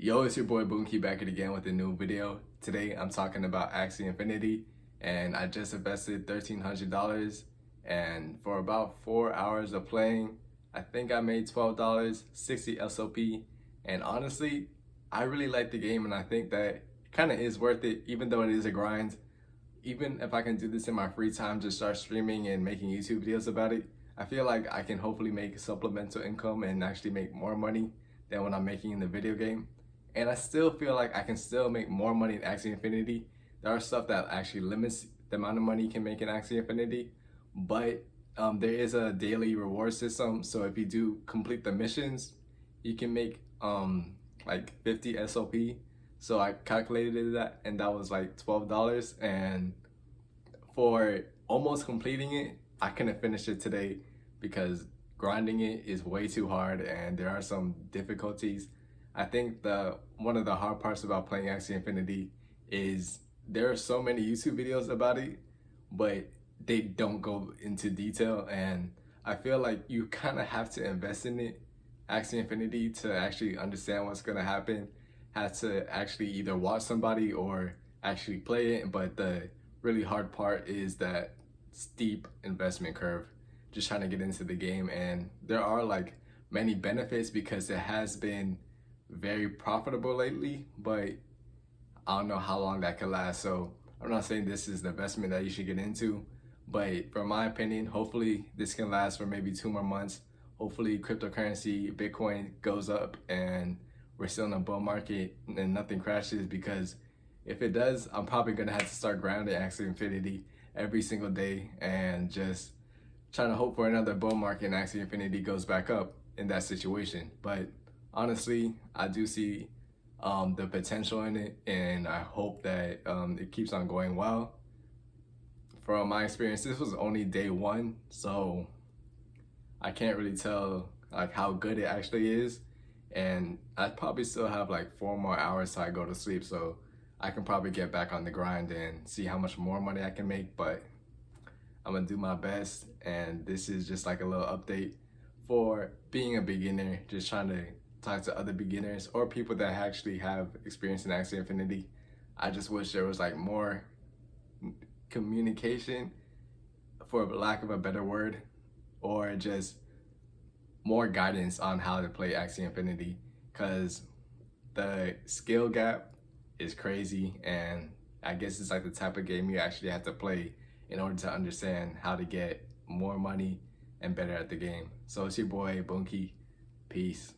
Yo, it's your boy Boonky back at again with a new video. Today I'm talking about Axie Infinity, and I just invested $1,300, and for about 4 hours of playing, I think I made $12, 60 SOP, and honestly, I really like the game and I think that it kind of is worth it even though it is a grind. Even if I can do this in my free time, just start streaming and making YouTube videos about it, I feel like I can hopefully make supplemental income and actually make more money than what I'm making in the video game. And I still feel like I can still make more money in Axie Infinity. There are stuff that actually limits the amount of money you can make in Axie Infinity, but there is a daily reward system. So if you do complete the missions, you can make like 50 SOP. So I calculated that, and that was like $12. And for almost completing it, I couldn't finish it today because grinding it is way too hard and there are some difficulties. I think one of the hard parts about playing Axie Infinity is there are so many YouTube videos about it, but they don't go into detail, and I feel like you kind of have to invest in it, Axie Infinity, to actually understand what's gonna happen. Have to actually either watch somebody or actually play it, but the really hard part is that steep investment curve, just trying to get into the game. And there are like many benefits because it has been very profitable lately, but I don't know how long that could last. So I'm not saying this is the investment that you should get into, but from my opinion, hopefully this can last for maybe 2 more months. Hopefully cryptocurrency, Bitcoin goes up and we're still in a bull market and nothing crashes, because if it does, I'm probably gonna have to start grinding Axie Infinity every single day and just trying to hope for another bull market and Axie Infinity goes back up in that situation. But honestly, I do see the potential in it, and I hope that it keeps on going well. From my experience, this was only day 1, so I can't really tell like how good it actually is, and I probably still have like 4 more hours till I go to sleep, so I can probably get back on the grind and see how much more money I can make. But I'm gonna do my best, and this is just like a little update for being a beginner, just trying to talk to other beginners or people that actually have experience in Axie Infinity. I just wish there was like more communication, for lack of a better word, or just more guidance on how to play Axie Infinity, because the skill gap is crazy, and I guess it's like the type of game you actually have to play in order to understand how to get more money and better at the game. So it's your boy Bunky. Peace.